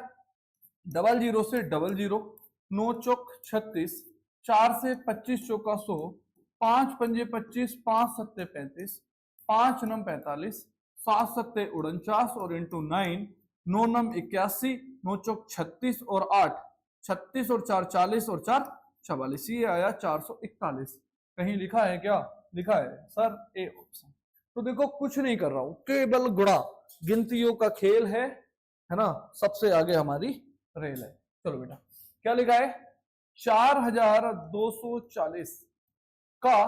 00 से 00, 9 चौक 36, 4 से 25 चौका 100, 5 पंजे 25, 5 सत्ते 35, 5 नम 45, 7 सत्ते 49 और इंटू 9, 9 नम 81, 9 चौक 36 और 8 36 और 4 40 और 4 44, ये आया 441। कहीं लिखा है क्या? लिखा है सर ए ऑप्शन। तो देखो कुछ नहीं कर रहा हूं, केवल गुणा, गिनतियों का खेल है ना, सबसे आगे हमारी रेल है। चलो बेटा क्या लिखा है, 4240 का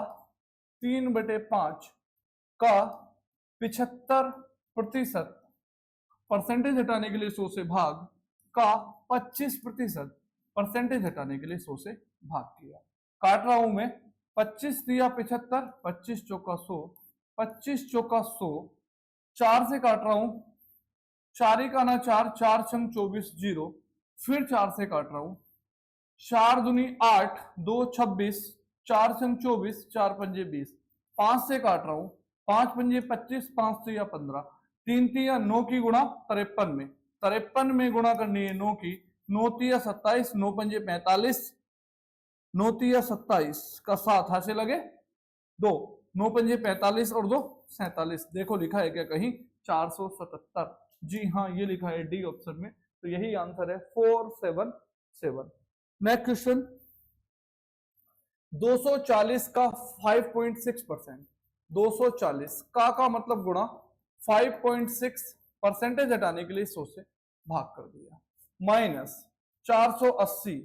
3/5 का 75% परसेंटेज हटाने के लिए 100 से भाग का 25% परसेंटेज हटाने के लिए 100 से भाग किया। काट रहा हूं मैं, 25 दिया 75, 25 चौका 100, 25 चौका 100, 4 से काट रहा हूं, 4 का ना 4, 4 छंग 24 0, फिर 4 से काट रहा हूं, 4 दूनी 8, 2 26, 4 छंग 24, 4 पंजे 20, 5 से काट रहा हूं, 5 पंजे 25, 5 तिया 15, 3 तिया 9 की गुणा 53 में, 53 में गुणा करनी है 9 की, 9 तिया 27, 9 पंजे 45, 9 तिया 27 का 7 हाथ से लगे 2, 9 पंजे 45 और 2 47। देखो लिखा है क्या कहीं 477? जी हाँ ये लिखा है डी ऑप्शन में, तो यही आंसर है 477। नेक्स्ट क्वेश्चन, 240 का 5.6%, 240 का मतलब गुणा 5.6 परसेंटेज हटाने के लिए 100 से भाग कर दिया, माइनस 480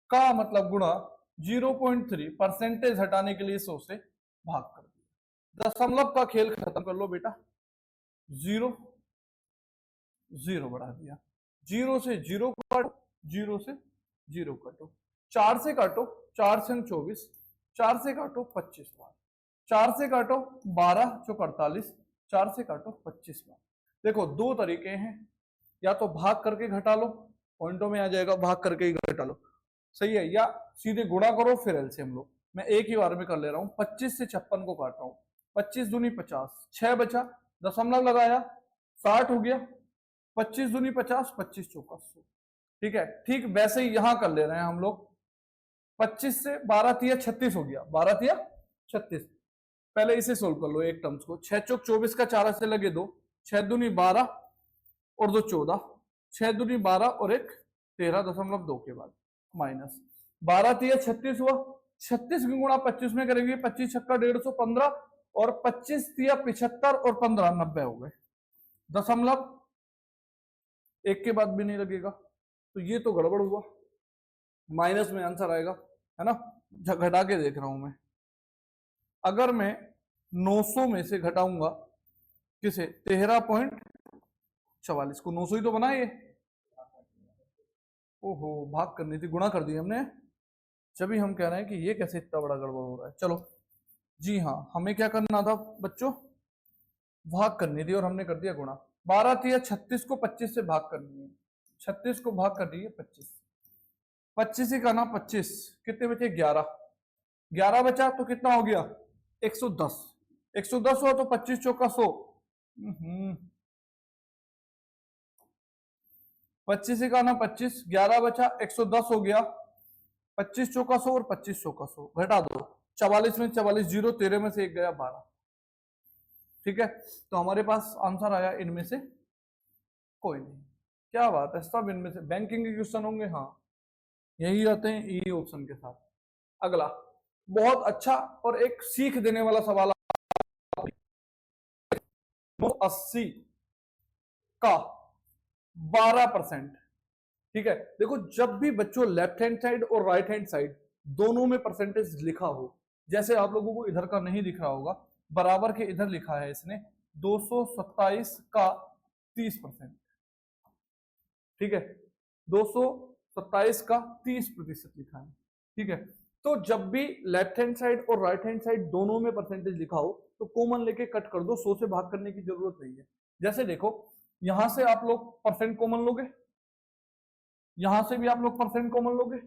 का मतलब गुणा 0.3 परसेंटेज हटाने के लिए 100 से भाग कर दिया। दशमलव का खेल खत्म कर लो बेटा, 0 0 बढ़ा दिया, 0 से 0 काटो, 0 से 0 काटो, 4 से काटो, 4 से 24, 4 से काटो 25 बार, 4 से काटो 12 चौक 48, 4 से काटो 25 बार। देखो दो तरीके हैं, या तो भाग करके घटा लो, पॉइंटों में आ जाएगा भाग करके ही घटा लो, सही है, या सीधे गुणा करो फिर एलसीएम लो। मैं एक ही बार में कर ले रहा हूं, 25 से 56 को काट रहा हूं, 25 दूनी 50, 6 बचा, दशमलव लगाया 60 हो गया, 25 दूनी 50, 25 चौका 100। ठीक है, ठीक वैसे ही यहां कर ले रहे हैं हम लोग, 25 से 12 तिया 36 हो गया, 12 तिया 36। पहले इसे सोल्व कर लो एक टर्म्स को, 6 चौक 24 का 4 से लगे 2, 6 दूनी 12 और 2 14, 6 दूनी 12 और 1 13.2 के बाद माइनस 12 तिया 36 हुआ, 36 की गुणा 25 में करेंगे, 25 छक्का 150 और 25 तिया 75 और 15 90 हो गए, दशमलव एक के बाद भी नहीं लगेगा, तो ये तो गड़बड़ हुआ, माइनस में आंसर आएगा है ना। घटा के देख रहा हूं मैं, अगर मैं 900 में से घटाऊंगा किसे 13.44 को, 900 ही तो बना ये, ओहो भाग करनी थी, गुणा कर दी हमने, जब हम कह रहे हैं कि ये कैसे इतना बड़ा गड़बड़ हो रहा है। चलो जी हाँ, हमें क्या करना था बच्चों, भाग करनी थी और हमने कर दिया गुणा। 12 तिया 36 को 25 से भाग करनी है, 36 को भाग कर दिए 25, 25 ही का ना 25, कितने बचे 11, 11 बचा तो कितना हो गया 110, 110 हुआ तो 25 चौका 100, 25 का ना 25, 11 बचा, 110 हो गया, 25 चौका 100 और 25 चौका 100, घटा दो, 44 में 44 जीरो, 13 में से एक गया 12। ठीक है, तो हमारे पास आंसर आया इनमें से कोई नहीं। क्या बात है, सब इनमें से बैंकिंग के क्वेश्चन होंगे, हाँ यही रहते हैं ई ऑप्शन के साथ। अगला बहुत अच्छा और एक सीख देने वाला सवाल, 80 का 12%। ठीक है, देखो जब भी बच्चों लेफ्ट हैंड साइड और राइट हैंड साइड दोनों में परसेंटेज लिखा हो, जैसे आप लोगों को इधर का नहीं दिख रहा होगा, बराबर के इधर लिखा है इसने 227 का 30%। ठीक है, 227 का 30% लिखा है। ठीक है, तो जब भी लेफ्ट हैंड साइड और राइट हैंड साइड दोनों में परसेंटेज लिखा हो तो कॉमन लेके कट कर दो, 100 से भाग करने की जरूरत नहीं है। जैसे देखो यहां से आप लोग परसेंट कॉमन लोगे, यहां से भी आप लोग परसेंट कॉमन लोगे,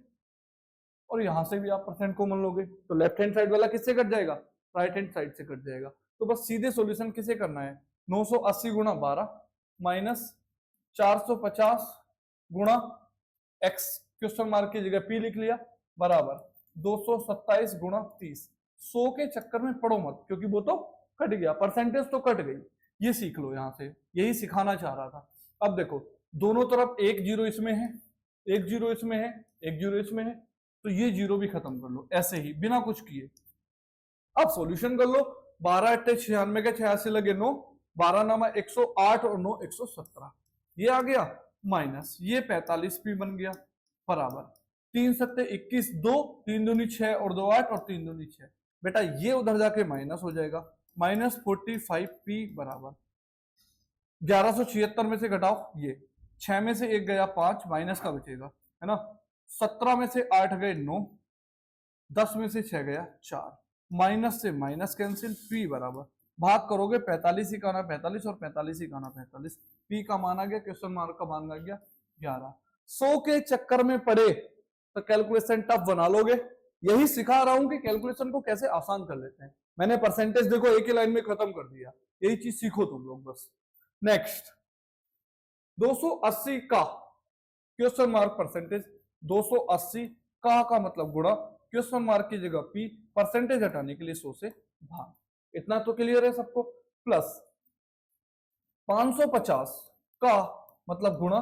और यहां से भी आप परसेंट कॉमन लोगे, तो लेफ्ट हैंड साइड वाला किससे कट जाएगा, राइट हैंड साइड से कट जाएगा। तो बस सीधे सॉल्यूशन किसे करना है, 980 गुणा 12 माइनस 450 गुणा x, क्वेश्चन मार्क की जगह p लिख लिया, बराबर 227 गुणा 30। 100 के चक्कर में पड़ो मत, क्योंकि वो तो कट गया, परसेंटेज तो कट गई, ये सीख लो यहां से, यही सिखाना चाह रहा था। अब देखो दोनों तरफ एक जीरो इसमें है, एक जीरो इसमें है, एक जीरो इसमें है, तो ये जीरो भी खत्म कर लो ऐसे ही बिना कुछ किए। अब सॉल्यूशन कर लो, 12 अट्ठे 96 के 86 लगे 9, 12 नामा 108 और 9 117, ये आ गया माइनस ये 45 भी बन गया, बराबर 3 सत्ते 21, 2 3 दूनी 6 और 2 8 और 3 दूनी 6। बेटा ये उधर जाके माइनस हो जाएगा, माइनस 45 पी बराबर 1176 में से घटाओ, ये 6 में से एक गया 5, माइनस का बचेगा है ना, 17 में से 8 गए 9, 10 में से 6 गया 4, माइनस से माइनस कैंसिल, पी बराबर भाग करोगे 45 ही काना 45 और 45 ही काना 45, पी का मान आ गया, क्वेश्चन मार्क का मान आ गया 11। 100 के चक्कर में पड़े तो कैलकुलेशन टफ बना लोगे, यही सिखा रहा हूं कि कैलकुलेशन को कैसे आसान कर लेते हैं। मैंने परसेंटेज देखो एक ही लाइन में खत्म कर दिया, यही चीज सीखो तुम लोग बस। नेक्स्ट 280 का क्वेश्चन मार्क परसेंटेज, 280 का मतलब गुणा, क्वेश्चन मार्क की जगह पी, परसेंटेज हटाने के लिए 100 से भाग, इतना तो क्लियर है सबको। प्लस 550 का मतलब गुणा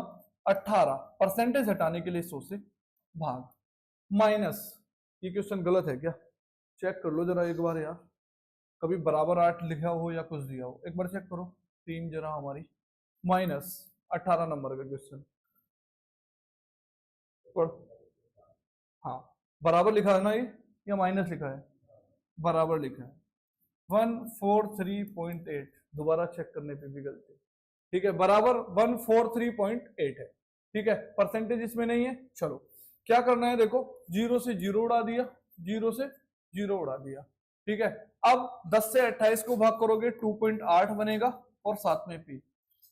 18, परसेंटेज हटाने के लिए 100 से भाग, माइनस, ये क्वेश्चन गलत है क्या, चेक कर लो जरा एक बार यार, कभी बराबर 8 लिखा हो या कुछ दिया हो, एक बार चेक करो, 3 जरा हमारी, माइनस 18 नंबर का क्वेश्चन, हाँ बराबर लिखा है ना ये, या माइनस लिखा है, बराबर लिखा है, 143.8, दोबारा चेक करने पे भी गलती, ठीक है बराबर 143.8 है। ठीक है, परसेंटेज इसमें नहीं है। चलो क्या करना है, देखो जीरो से जीरो उड़ा दिया, जीरो से जीरो उड़ा दिया। ठीक है, अब 10 से 28 को भाग करोगे 2.8 बनेगा और साथ में पी।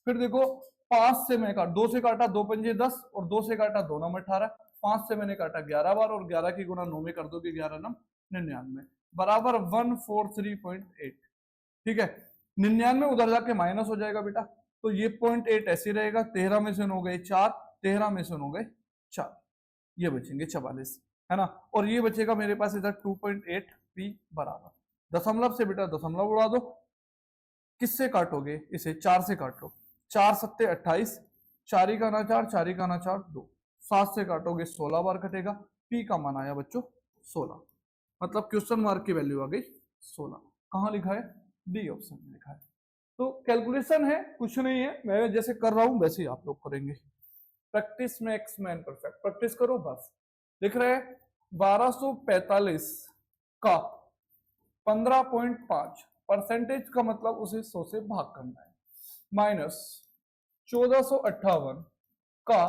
फिर देखो 5 से मैं काट, 2 से काटा 2 पंजे 10 और 2 से काटा 2 नम 18, 5 से मैंने काटा 11 बार और 11 की गुणा 9 में कर दोगे 11 नम 99 बराबर 143.8। ठीक है, 99 उधर जाके माइनस हो जाएगा बेटा, तो ये 0.8 ऐसे रहेगा, 13 में से 9 गए 4, 13 में से 9 गए 4, ये बचेंगे 44 है ना, और ये बचेगा मेरे पास इधर 2.8 पी बराबर, दशमलव से बेटा दशमलव उड़ा दो, किससे काटोगे इसे, 4 से काट लो, 4 सत्ते 28, 4 ही का ना 4, 4 ही का ना 4 2, 7 से काटोगे 16 बार कटेगा, पी का मान आया बच्चों 16, मतलब क्वेश्चन मार्क की वैल्यू आ गई 16। कहाँ लिखा है, डी ऑप्शन में लिखा है। तो कैलकुलेशन है, कुछ नहीं है, मैं जैसे कर रहा हूं वैसे ही आप लोग करेंगे, practice makes man perfect, practice करो बस। लिख रहे हैं 1245 का 15.5 परसेंटेज का मतलब उसे 100 से भाग करना है, माइनस 1458 का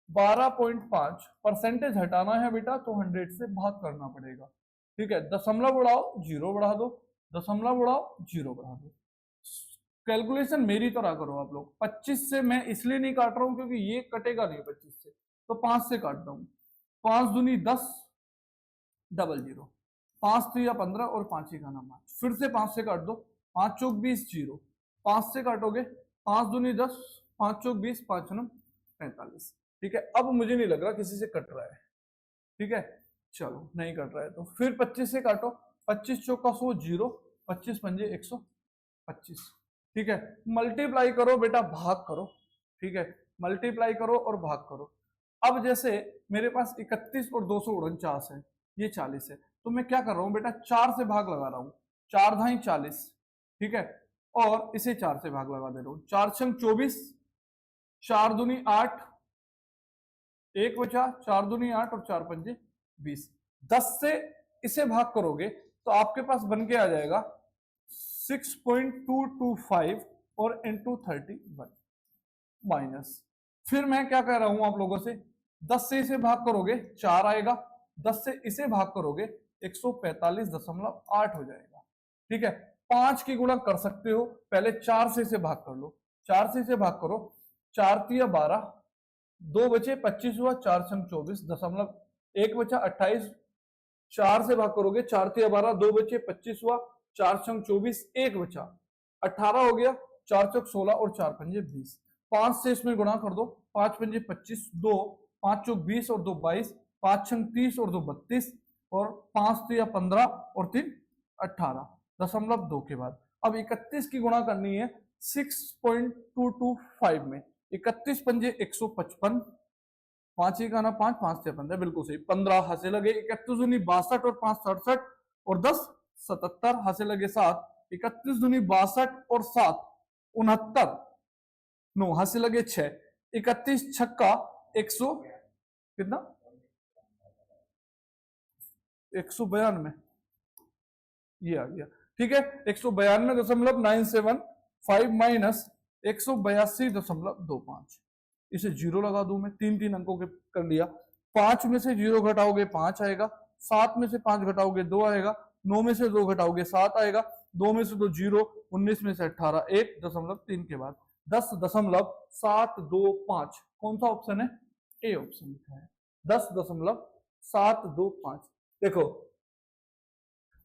12.5 परसेंटेज हटाना है बेटा, तो 100 से भाग करना पड़ेगा। ठीक है, दशमलव उड़ाओ जीरो बढ़ा दो, दशमलव उड़ाओ जीरो बढ़ा दो, कैलकुलेशन मेरी तरह करो आप लोग। 25 से मैं इसलिए नहीं काट रहा हूं क्योंकि ये कटेगा नहीं 25 से, तो 5 से काटता हूं, 5 दूनी 10 डबल जीरो, 5 3 या 15 और 5 ही का नाम 5, फिर से 5 से काट दो, 5 चौक 20 जीरो, 5 से काटोगे 5 दूनी 10, 5 चौक 20, 5 नम 45। ठीक है, अब मुझे नहीं लग रहा किसी से कट रहा है। ठीक है, चलो नहीं कट रहा है तो फिर 25 से काटो, 25 चौका 100 0, 25 पंजे 125। ठीक है, मल्टीप्लाई करो बेटा, भाग करो। ठीक है, मल्टीप्लाई करो और भाग करो। अब जैसे मेरे पास 31 और 249 है, ये 40 है, तो मैं क्या कर रहा हूं बेटा, 4 से भाग लगा रहा हूं, 4 धाई 40। ठीक है, और इसे 4 से भाग लगा दे रहा हूं, 4 छंग 24, 4 दूनी 8, 1 बचा, 4 दूनी 8 और 4 पंजे 20। 10 से इसे भाग करोगे तो आपके पास बन के आ जाएगा 6.225 और इंटू 31 माइनस। फिर मैं क्या कह रहा हूं आप लोगों से, 10 से इसे भाग करोगे 4 आएगा, 10 से इसे भाग करोगे 145.8 हो जाएगा। ठीक है, 5 की गुणा कर सकते हो, पहले 4 से इसे भाग कर लो, 4 से इसे भाग करो, 4 तिया 12, 2 बचे 25 हुआ, 4 छंग 24 दशमलव 1 बचा 28, 4 से भाग करोगे, 4 तिया 12, 2 बचे 25 हुआ, 4 छंग 24, 1 बचा 18 हो गया, 4 चौक 16 और 4 पंजे 20। 5 से इसमें गुणा कर दो, 5 पंजे 25, 2 5 चौक 20 और 2 22, 5 छंग 30 और 2 32 और 5 तिया 15 और 3 18 दशमलव 2 के बाद। अब 31 की गुणा करनी है 6.225 में, 31 पंजे 155, 5 का ना 5, 5 से 15 बिल्कुल सही, 15 हासिल लगे, 31 दूनी 62 और 5 67 और 10 77 हासिल लगे 7, 31 दूनी 62 और 7 69, 9 हासिल लगे 6, 31 छक्का 100 कितना 192 ये आ गया। ठीक है, 192.975 माइनस 182.25, इसे जीरो लगा दूं मैं, 3 अंकों के कर लिया। 5 में से 0 घटाओगे 5 आएगा, 7 में से 5 घटाओगे 2 आएगा, 9 में से 2 घटाओगे 7 आएगा, 2 में से 2 0, 19 में से 18, 1.3 के बाद 10.725। कौन सा ऑप्शन है, ए ऑप्शन लिखा है 10.725। देखो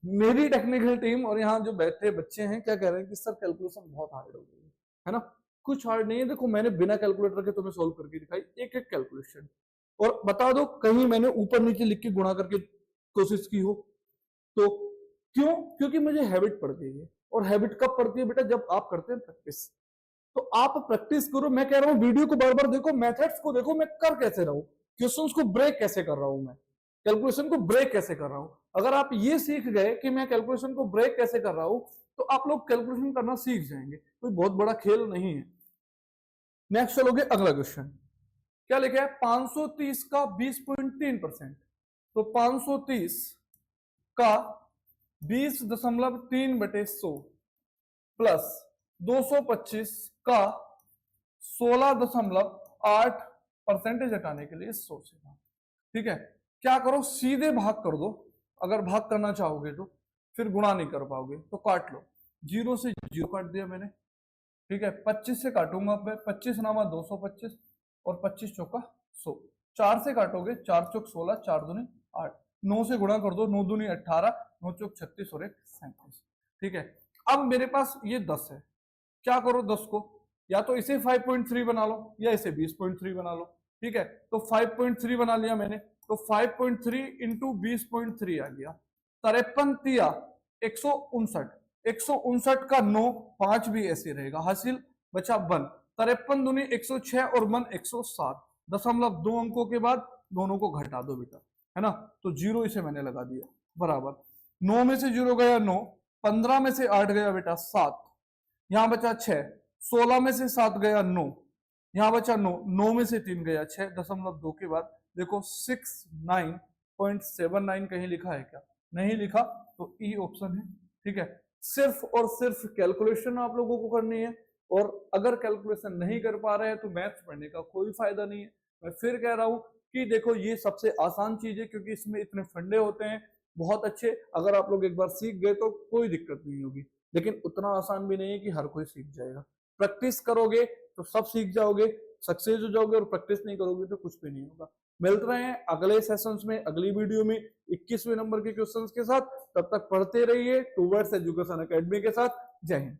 मेरी टेक्निकल टीम और यहाँ जो बैठे बच्चे हैं क्या कह रहे हैं कि सर कैलकुलेशन बहुत हार्ड हो गई है ना, कुछ हार्ड नहीं है। देखो मैंने बिना कैलकुलेटर के तुम्हें सोल्व करके दिखाई एक एक कैलकुलेशन, और बता दो कहीं मैंने ऊपर नीचे लिख के गुणा करके कोशिश की हो तो, क्यों, क्योंकि मुझे हैबिट पड़ गई है। और हैबिट कब पड़ती है बेटा, जब आप करते हैं प्रैक्टिस। तो आप प्रैक्टिस करो, मैं कह रहा हूँ वीडियो को बार बार देखो, मेथड्स को देखो, मैं कर कैसे रहा हूं, क्वेश्चंस को ब्रेक कैसे कर रहा हूं, मैं कैलकुलेशन को ब्रेक कैसे कर रहा हूं। अगर आप ये सीख गए कि मैं कैलकुलेशन को ब्रेक कैसे कर रहा हूं तो आप लोग कैलकुलेशन करना सीख जाएंगे, कोई बहुत बड़ा खेल नहीं है। नेक्स्ट चलोगे अगला क्वेश्चन, क्या लिखा है, 530 का 20.3%, तो 530 का 20.3/100 प्लस 225 का 16.8% हटाने के लिए 100 से भाग। ठीक है, क्या करो सीधे भाग कर दो, अगर भाग करना चाहोगे तो, फिर गुणा नहीं कर पाओगे तो काट लो, 0 से 0 काट दिया मैंने। ठीक है, 25 से काटूंगा अब मैं, 25 नामा 225 और 25 चौका 100, 4 से काटोगे, 4 चौक 16, 4 दूनी 8, 9 से गुणा कर दो, 9 दूनी 18, 9 चौक 36 और 1 37। ठीक है, अब मेरे पास ये 10 है, क्या करो 10 को या तो इसे 5.3 बना लो या इसे 20.3 बना लो। ठीक है, तो 5.3 बना लिया मैंने, तो 5.3 इंटू 20.3 आ गया 53 तिया 159, 159 का 9, 5 भी ऐसे रहेगा, हासिल बचा 1, 53 दूनी 106 और 1 107 दशमलव 2 अंकों के बाद दोनों को घटा दो बेटा, है ना, तो 0 इसे मैंने लगा दिया बराबर, 9 में से 0 गया 9, 15 में से 8 गया बेटा 7, यहां बचा 6, 16 में से 7 गया 9, यहां बचा 9, 9 में से 3 गया 6 दशमलव 2 के बाद देखो 69.79 कहीं लिखा है क्या, नहीं लिखा, तो ई ऑप्शन है। ठीक है, सिर्फ और सिर्फ कैलकुलेशन आप लोगों को करनी है, और अगर कैलकुलेशन नहीं कर पा रहे हैं तो मैथ्स पढ़ने का कोई फायदा नहीं है। मैं फिर कह रहा हूं कि देखो ये सबसे आसान चीज है क्योंकि इसमें इतने फंडे होते हैं बहुत अच्छे, अगर आप लोग एक बार सीख गए तो कोई दिक्कत नहीं होगी, लेकिन उतना आसान भी नहीं है कि हर कोई सीख जाएगा। प्रैक्टिस करोगे तो सब सीख जाओगे, सक्सेस हो जाओगे, और प्रैक्टिस नहीं करोगे तो कुछ भी नहीं होगा। मिलते रहे हैं अगले सेशंस में, अगली वीडियो में 21वें नंबर के क्वेश्चंस के साथ। तब तक पढ़ते रहिए टूवर्ड्स एजुकेशन एकेडमी के साथ। जय हिंद।